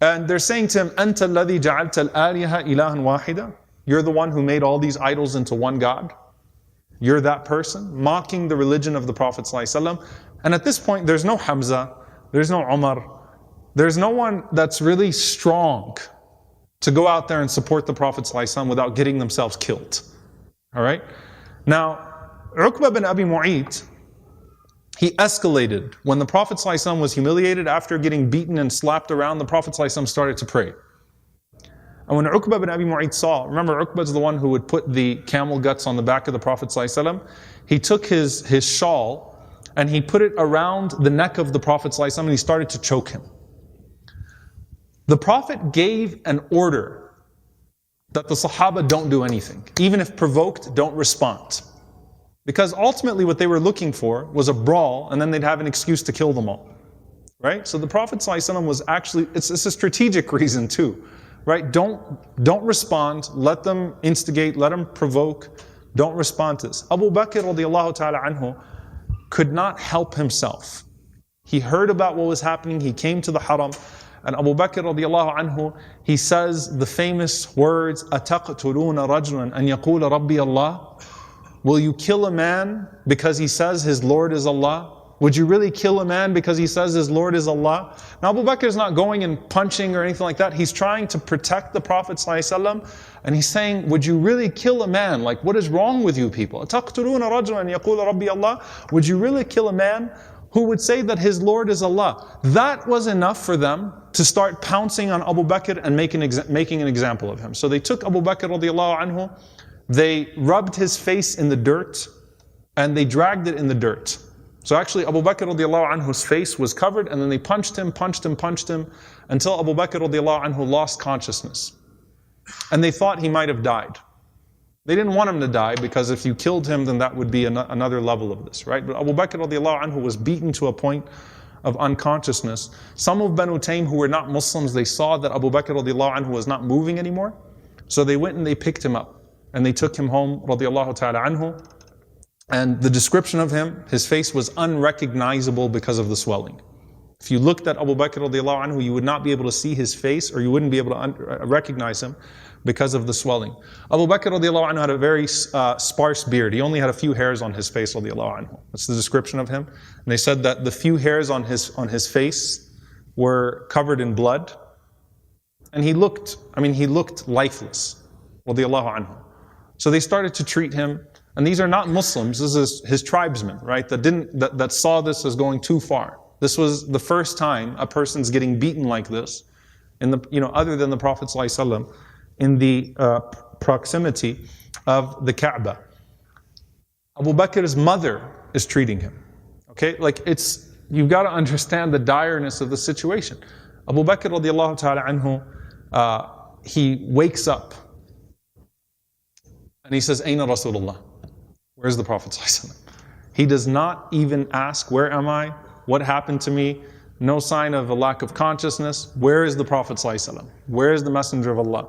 And they're saying to him, أَنْتَ الَّذِي جَعَلْتَ الْآلِهَ إِلَهًا وَاحِدًا. You're the one who made all these idols into one God. You're that person, mocking the religion of the Prophet ﷺ. And at this point, there's no Hamza, there's no Umar, there's no one that's really strong to go out there and support the Prophet ﷺ without getting themselves killed. All right? Now, Uqba bin Abi Mu'ayt, he escalated. When the Prophet ﷺ was humiliated after getting beaten and slapped around, the Prophet ﷺ started to pray. And when Uqba bin Abi Mu'ayt saw, remember Uqba is the one who would put the camel guts on the back of the Prophet ﷺ, he took his shawl and he put it around the neck of the Prophet ﷺ and he started to choke him. The Prophet gave an order that the Sahabah don't do anything. Even if provoked, don't respond. Because ultimately what they were looking for was a brawl, and then they'd have an excuse to kill them all. Right? So the Prophet ﷺ was actually, it's a strategic reason too. Right? Don't respond, let them instigate, let them provoke, don't respond to this. Abu Bakr radiallahu ta'ala anhu could not help himself. He heard about what was happening, he came to the haram, and Abu Bakr radiallahu anhu, he says the famous words, أَتَقْتُلُونَ رَجْلًا أَنْ يَقُولَ رَبِّيَ اللَّهِ. Will you kill a man because he says his Lord is Allah? Would you really kill a man because he says his Lord is Allah? Now Abu Bakr is not going and punching or anything like that. He's trying to protect the Prophet ﷺ, and he's saying, would you really kill a man? Like, what is wrong with you people? أَتَقْتُلُونَ رَجُلًا يَقُولَ رَبِّيَ اللَّهِ. Would you really kill a man who would say that his Lord is Allah? That was enough for them to start pouncing on Abu Bakr and making an example of him. So they took Abu Bakr radiallahu anhu, they rubbed his face in the dirt, and they dragged it in the dirt. So actually Abu Bakr radiallahu anhu's face was covered, and then they punched him until Abu Bakr radiallahu anhu lost consciousness. And they thought he might have died. They didn't want him to die, because if you killed him, then that would be another level of this, right? But Abu Bakr radiallahu anhu was beaten to a point of unconsciousness. Some of Banu Taym who were not Muslims, they saw that Abu Bakr radiallahu anhu was not moving anymore. So they went and they picked him up. And they took him home, radiallahu ta'ala anhu. And the description of him, his face was unrecognizable because of the swelling. If you looked at Abu Bakr radiallahu anhu, you would not be able to see his face, or you wouldn't be able to recognize him because of the swelling. Abu Bakr radiallahu anhu had a very sparse beard. He only had a few hairs on his face, radiallahu anhu. That's the description of him. And they said that the few hairs on his face were covered in blood. And he looked lifeless, radiallahu anhu. So they started to treat him, and these are not Muslims, this is his tribesmen, right? That saw this as going too far. This was the first time a person's getting beaten like this, other than the Prophet ﷺ, in the proximity of the Kaaba. Abu Bakr's mother is treating him. Okay, you've got to understand the direness of the situation. Abu Bakr radiallahu ta'ala anhu, he wakes up. And he says, Aina Rasulullah? Where's the Prophet ﷺ? He does not even ask, where am I? What happened to me? No sign of a lack of consciousness. Where is the Prophet ﷺ? Where is the Messenger of Allah?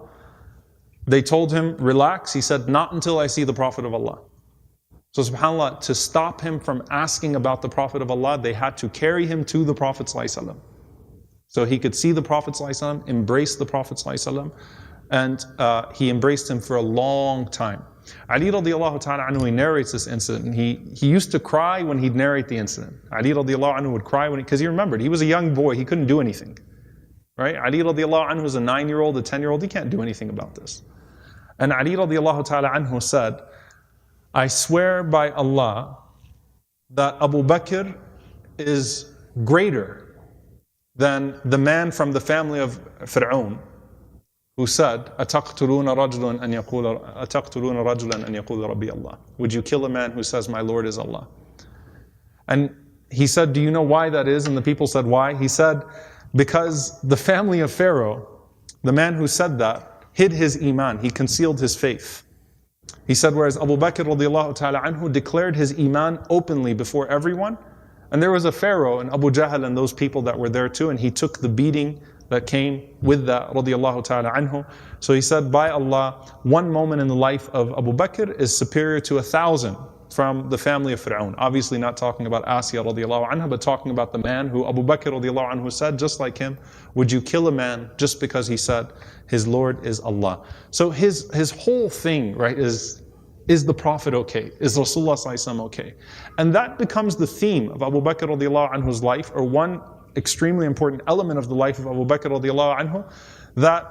They told him, relax. He said, not until I see the Prophet of Allah. So subhanAllah, to stop him from asking about the Prophet of Allah, they had to carry him to the Prophet ﷺ. So he could see the Prophet ﷺ, embrace the Prophet ﷺ, and he embraced him for a long time. Ali radiallahu ta'ala anhu, he narrates this incident, and he used to cry when he'd narrate the incident. Ali radiallahu anhu would cry because he remembered, he was a young boy, he couldn't do anything. Right? Ali radiallahu anhu was a 9-year-old, a 10-year-old, he can't do anything about this. And Ali radiallahu ta'ala anhu said, I swear by Allah that Abu Bakr is greater than the man from the family of Fir'aun who said, أَتَقْتُلُونَ رَجُلًا أَنْ يَقُولَ رَبِّي Allah. Would you kill a man who says, my Lord is Allah? And he said, do you know why that is? And the people said, why? He said, because the family of Pharaoh, the man who said that, hid his iman, he concealed his faith. He said, whereas Abu Bakr Radiyallahu Ta'ala Anhu declared his iman openly before everyone, and there was a Pharaoh and Abu Jahl and those people that were there too, and he took the beating that came with that Radiyallahu Ta'ala Anhu. So he said, by Allah, one moment in the life of Abu Bakr is superior to 1,000 from the family of Fir'aun. Obviously not talking about Asya Radiyallahu Anha, but talking about the man who Abu Bakr Radiyallahu Anhu said, just like him, would you kill a man just because he said his Lord is Allah? So his whole thing, right, is the Prophet okay? Is Rasulullah Sallallahu Alaihi Wasallam okay? And that becomes the theme of Abu Bakr Radiyallahu Anhu's life, or one extremely important element of the life of Abu Bakr Radiyallahu Anhu, that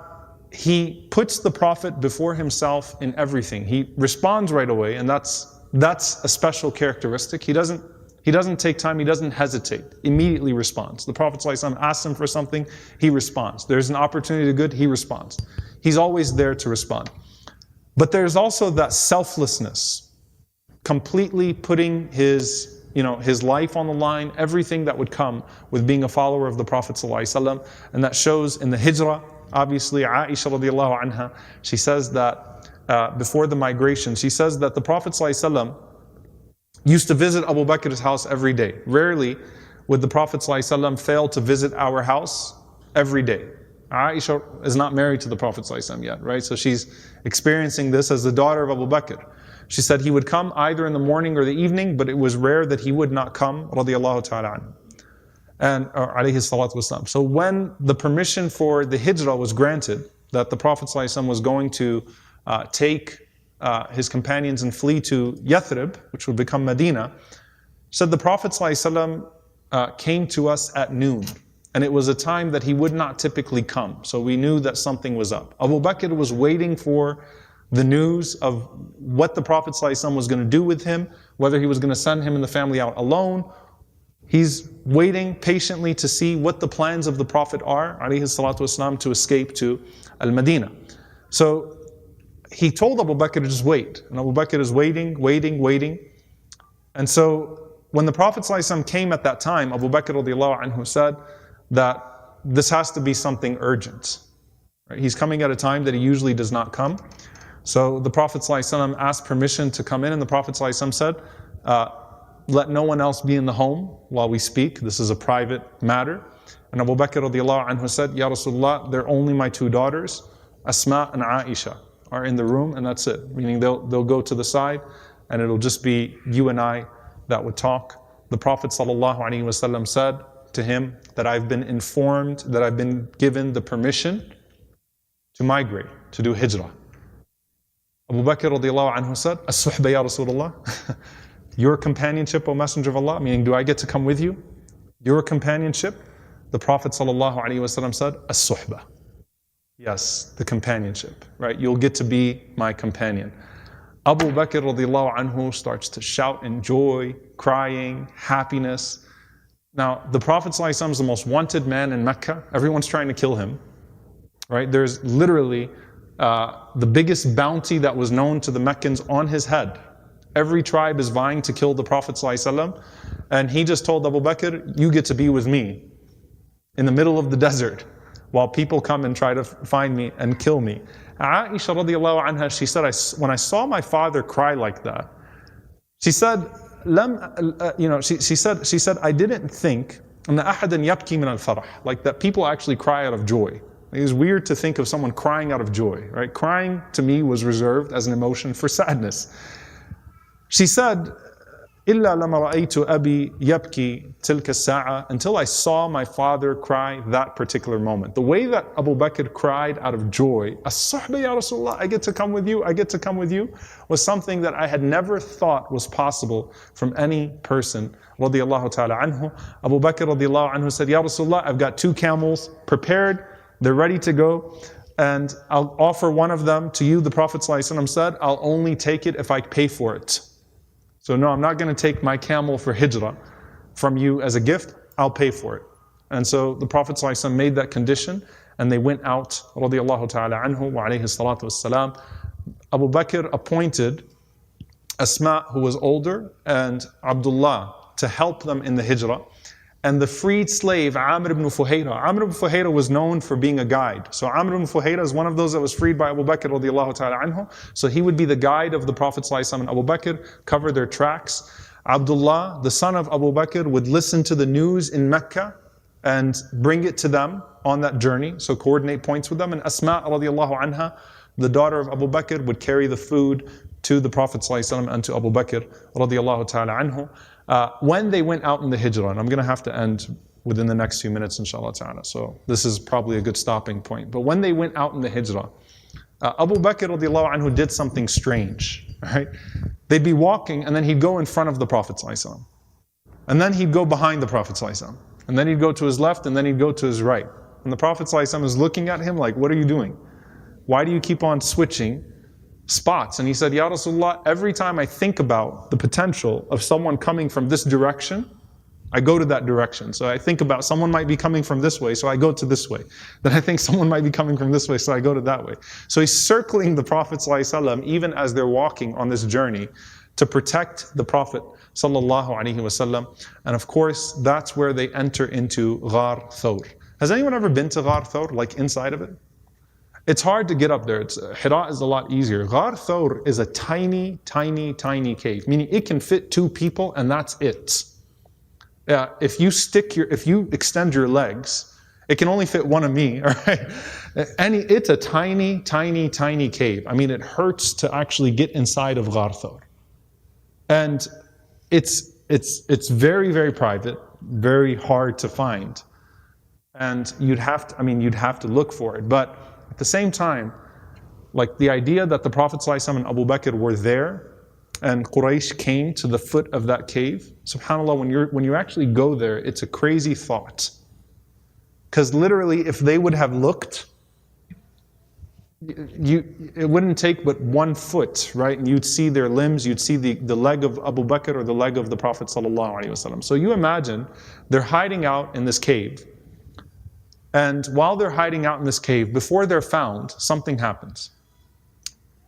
he puts the Prophet before himself in everything. He responds right away, and that's a special characteristic. He doesn't take time, he doesn't hesitate, immediately responds. The Prophet ﷺ asks him for something, he responds. There's an opportunity to good, he responds. He's always there to respond. But there's also that selflessness, completely putting his life on the line, everything that would come with being a follower of the Prophet ﷺ. And that shows in the hijrah. Obviously, Aisha radiallahu anha, she says that before the migration, she says that the Prophet ﷺ used to visit Abu Bakr's house every day. Rarely would the Prophet ﷺ fail to visit our house every day. Aisha is not married to the Prophet ﷺ yet, right? So she's experiencing this as the daughter of Abu Bakr. She said he would come either in the morning or the evening, but it was rare that he would not come, radiyallahu ta'ala anhu. And alayhi salatu wasalam. So when the permission for the hijrah was granted, that the Prophet ﷺ was going to take his companions and flee to Yathrib, which would become Medina, said the Prophet ﷺ came to us at noon. And it was a time that he would not typically come. So we knew that something was up. Abu Bakr was waiting for the news of what the Prophet ﷺ was going to do with him, whether he was going to send him and the family out alone. He's waiting patiently to see what the plans of the Prophet are, alayhi salatu wasalam, to escape to Al-Madinah. So he told Abu Bakr to just wait. And Abu Bakr is waiting. And so when the Prophet ﷺ came at that time, Abu Bakr radiallahu anhu said that this has to be something urgent. Right? He's coming at a time that he usually does not come. So the Prophet ﷺ asked permission to come in, and the Prophet ﷺ said, let no one else be in the home while we speak. This is a private matter. And Abu Bakr radiallahu anhu said, Ya Rasulullah, they're only my two daughters, Asma and Aisha, are in the room, and that's it. Meaning they'll go to the side, and it'll just be you and I that would talk. The Prophet ﷺ said to him that I've been informed, that I've been given the permission to migrate, to do hijrah. Abu Bakr radiallahu anhu said, As-suhba ya Rasulullah, your companionship, O Messenger of Allah, meaning do I get to come with you? Your companionship? The Prophet ﷺ said, As-suhba. Yes, the companionship, right? You'll get to be my companion. Abu Bakr radiallahu anhu starts to shout in joy, crying, happiness. Now, the Prophet ﷺ is the most wanted man in Mecca. Everyone's trying to kill him, right? There's literally the biggest bounty that was known to the Meccans on his head. Every tribe is vying to kill the Prophet ﷺ, and he just told Abu Bakr, you get to be with me in the middle of the desert while people come and try to find me and kill me. Aisha radiallahu anha, she said, when I saw my father cry like that, she said, she said, I didn't think like that people actually cry out of joy. It was weird to think of someone crying out of joy, right? Crying to me was reserved as an emotion for sadness. She said, إِلَّا لَمَا رَأَيْتُ أَبِي يَبْكِي تِلْكَ السَّاعَةِ, until I saw my father cry that particular moment. The way that Abu Bakr cried out of joy, As-suhba ya Rasulullah, I get to come with you, was something that I had never thought was possible from any person, radiyallahu ta'ala anhu. Abu Bakr radiallahu anhu said, Ya Rasulullah, I've got 2 camels prepared, they're ready to go, and I'll offer one of them to you. The Prophet ﷺ said, I'll only take it if I pay for it. So no, I'm not going to take my camel for hijrah from you as a gift. I'll pay for it. And so the Prophet ﷺ made that condition, and they went out, Razi Allah Tala Anha wa alayhi salatu wassalam. Abu Bakr appointed Asma, who was older, and Abdullah to help them in the hijrah. And the freed slave, Amr ibn Fuhayra. Amr ibn Fuhayra was known for being a guide. So Amr ibn Fuhayra is one of those that was freed by Abu Bakr radiallahu ta'ala anhu. So he would be the guide of the Prophet ﷺ and Abu Bakr, cover their tracks. Abdullah, the son of Abu Bakr, would listen to the news in Mecca and bring it to them on that journey. So coordinate points with them. And Asma radiallahu anha, the daughter of Abu Bakr, would carry the food to the Prophet ﷺ and to Abu Bakr radiallahu ta'ala anhu. When they went out in the hijrah, and I'm going to have to end within the next few minutes inshallah ta'ala, so this is probably a good stopping point. But when they went out in the hijrah, Abu Bakr radiallahu anhu did something strange, right? They'd be walking and then he'd go in front of the Prophet ﷺ. And then he'd go behind the Prophet ﷺ. And then he'd go to his left and then he'd go to his right. And the Prophet ﷺ is looking at him like, what are you doing? Why do you keep on switching spots? And he said, Ya Rasulullah, every time I think about the potential of someone coming from this direction, I go to that direction. So I think about someone might be coming from this way, so I go to this way. Then I think someone might be coming from this way, so I go to that way. So he's circling the Prophet ﷺ even as they're walking on this journey to protect the Prophet ﷺ. And of course, that's where they enter into Ghar Thawr. Has anyone ever been to Ghar Thawr, like inside of it? It's hard to get up there. Hira is a lot easier. Ghar Thawr is a tiny, tiny, tiny cave, meaning it can fit 2 people and that's it. If you extend your legs, it can only fit one of me, all right? It's a tiny, tiny, tiny cave. I mean, it hurts to actually get inside of Ghar Thawr. And it's very, very private, very hard to find. And you'd have to look for it. But at the same time, like the idea that the Prophet ﷺ and Abu Bakr were there and Quraysh came to the foot of that cave, subhanAllah, when you actually go there, it's a crazy thought. Because literally, if they would have looked, it wouldn't take but 1 foot, right? And you'd see their limbs, you'd see the leg of Abu Bakr or the leg of the Prophet ﷺ. So you imagine, they're hiding out in this cave. And while they're hiding out in this cave, before they're found, something happens.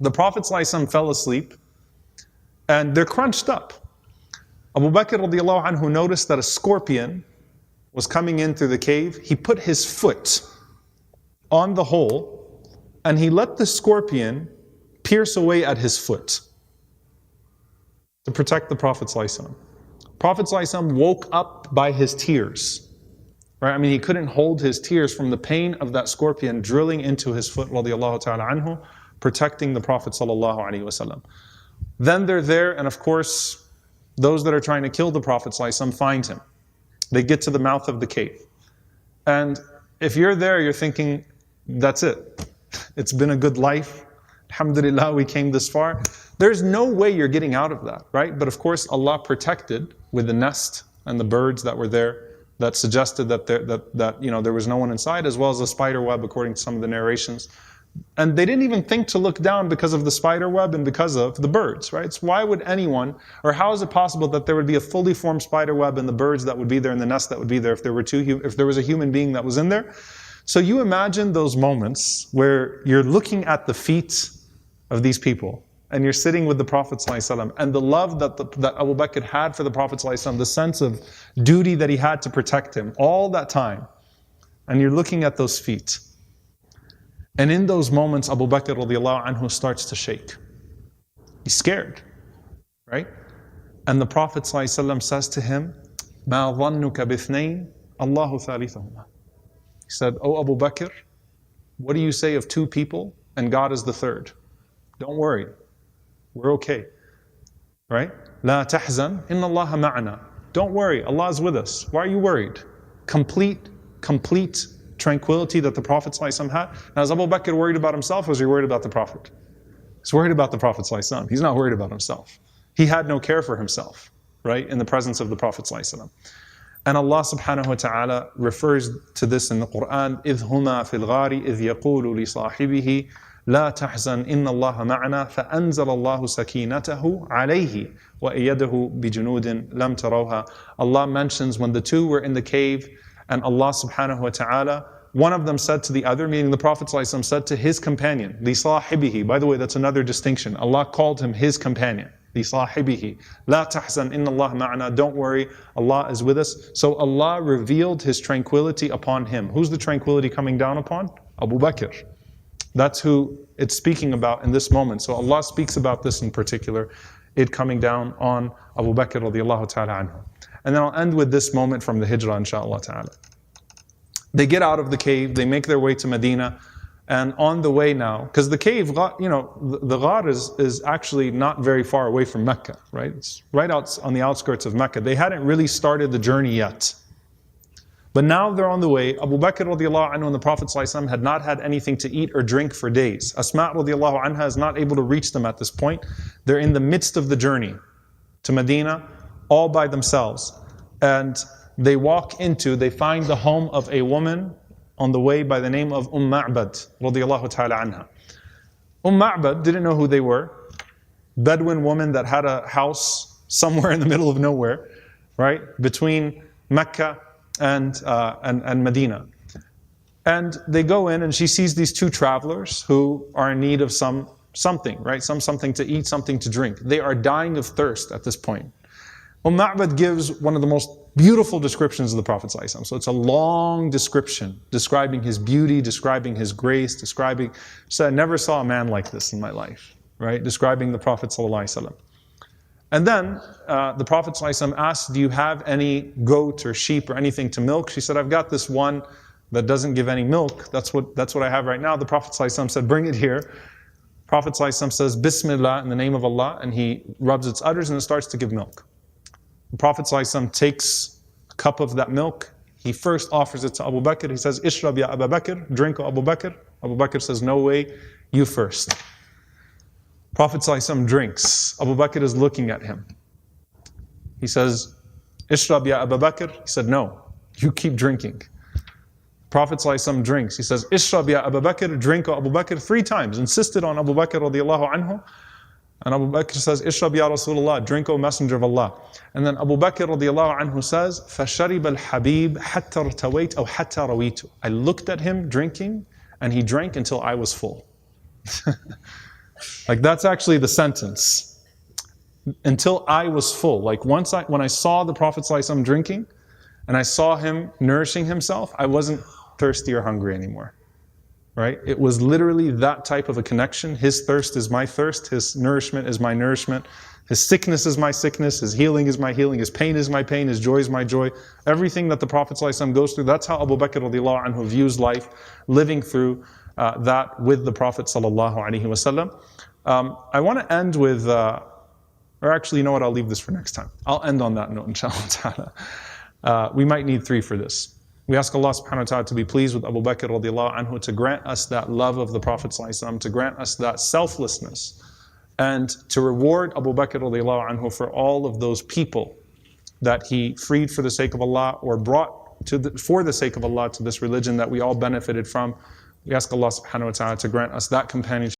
The Prophet ﷺ fell asleep, and they're crunched up. Abu Bakr radiallahu anhu noticed that a scorpion was coming in through the cave. He put his foot on the hole, and he let the scorpion pierce away at his foot to protect the Prophet ﷺ. Prophet ﷺ woke up by his tears. Right? I mean, he couldn't hold his tears from the pain of that scorpion drilling into his foot, radiyallahu ta'ala anhu, protecting the Prophet sallallahu alaihi wasallam. Then they're there, and of course, those that are trying to kill the Prophet sallallahu alaihi wasallam find him. They get to the mouth of the cave. And if you're there, you're thinking, that's it. It's been a good life. Alhamdulillah, we came this far. There's no way you're getting out of that, right? But of course, Allah protected with the nest and the birds that were there, that suggested that there was no one inside, as well as a spider web, according to some of the narrations. And they didn't even think to look down because of the spider web and because of the birds, right? So why would anyone, or how is it possible that there would be a fully formed spider web and the birds that would be there and the nest that would be there if there was a human being that was in there? So you imagine those moments where you're looking at the feet of these people, and you're sitting with the Prophet ﷺ, and the love that Abu Bakr had for the Prophet ﷺ, the sense of duty that he had to protect him, all that time. And you're looking at those feet. And in those moments, Abu Bakr radiallahu anhu starts to shake. He's scared, right? And the Prophet ﷺ says to him, مَا ظَنُّكَ بِاثْنَيْنِ اللَّهُ ثَالِثُهُمَا. He said, "Oh Abu Bakr, what do you say of 2 people and God is the 3rd? Don't worry. We're okay, right? لا تحزن إن الله معنا. Don't worry, Allah is with us. Why are you worried? Complete tranquility that the Prophet ﷺ had. Now, is Abu Bakr worried about himself, or was he worried about the Prophet? He's worried about the Prophet ﷺ. He's not worried about himself. He had no care for himself, right? In the presence of the Prophet ﷺ. And Allah subhanahu wa ta'ala refers to this in the Quran, إِذْ هُمَا فِي الْغَارِ إِذْ يَقُولُ لِصَاحِبِهِ لا تحزن إن الله معنا فأنزل الله سكينته عليه وأيده بجنود لم تروها. Allah mentions when the two were in the cave and Allah subhanahu wa ta'ala, one of them said to the other, meaning the Prophet ﷺ said to his companion, لِصَاحِبِهِ. By the way, that's another distinction. Allah called him his companion. لِصَاحِبِهِ لا تحزن إن الله معنا. Don't worry, Allah is with us. So Allah revealed His tranquility upon him. Who's the tranquility coming down upon? Abu Bakr. That's who it's speaking about in this moment. So Allah speaks about this in particular, it coming down on Abu Bakr radiallahu ta'ala anhu. And then I'll end with this moment from the Hijrah, inshaAllah ta'ala. They get out of the cave, they make their way to Medina, and on the way now, because the cave, you know, the Ghar is actually not very far away from Mecca, right? It's right out on the outskirts of Mecca. They hadn't really started the journey yet. But now they're on the way. Abu Bakr radiallahu anhu and the Prophet ﷺ had not had anything to eat or drink for days. Asma radiallahu anha is not able to reach them at this point. They're in the midst of the journey to Medina, all by themselves. And they find the home of a woman on the way by the name of Ma'bad radiallahu ta'ala anha. Ma'bad didn't know who they were. Bedouin woman that had a house somewhere in the middle of nowhere, right? Between Mecca and Medina. And they go in and she sees these two travelers who are in need of something, right? Something to eat, something to drink. They are dying of thirst at this point. Ma'bad gives one of the most beautiful descriptions of the Prophet ﷺ. So it's a long description, describing his beauty, describing his grace, so I never saw a man like this in my life, right? Describing the Prophet ﷺ. And then the Prophet ﷺ asked, do you have any goat or sheep or anything to milk? She said, I've got this one that doesn't give any milk. That's what I have right now. The Prophet ﷺ said, bring it here. Prophet ﷺ says, Bismillah, in the name of Allah, and he rubs its udders and it starts to give milk. The Prophet ﷺ takes a cup of that milk. He first offers it to Abu Bakr. He says, Ishrab ya Abu Bakr, drink O Abu Bakr. Abu Bakr says, no way, you first. Prophet ﷺ drinks. Abu Bakr is looking at him. He says, Ishrab ya Abu Bakr. He said, no, you keep drinking. Prophet ﷺ drinks. He says, Ishrab ya Abu Bakr, drink O Abu Bakr 3 times. Insisted on Abu Bakr radiallahu anhu. And Abu Bakr says, Ishrab ya Rasulullah, drink O Messenger of Allah. And then Abu Bakr radiallahu anhu says, فَشَرِبَ الْحَبِيبُ حَتَّى ارْتَوَيْتُ أَوْ حَتَّى رَوِيتُ. I looked at him drinking, and he drank until I was full. Like that's actually the sentence. Until I was full. Like when I saw the Prophet ﷺ drinking, and I saw him nourishing himself, I wasn't thirsty or hungry anymore. Right? It was literally that type of a connection. His thirst is my thirst. His nourishment is my nourishment. His sickness is my sickness. His healing is my healing. His pain is my pain. His joy is my joy. Everything that the Prophet ﷺ goes through, that's how Abu Bakr radiallahu anhu views life, living through that with the Prophet ﷺ. I want to end with, or actually, you know what, I'll leave this for next time. I'll end on that note, inshallah ta'ala. We might need 3 for this. We ask Allah subhanahu wa ta'ala to be pleased with Abu Bakr radiallahu anhu, to grant us that love of the Prophet ﷺ, to grant us that selflessness, and to reward Abu Bakr radiallahu anhu for all of those people that he freed for the sake of Allah, or brought for the sake of Allah to this religion that we all benefited from. We ask Allah subhanahu wa ta'ala to grant us that companionship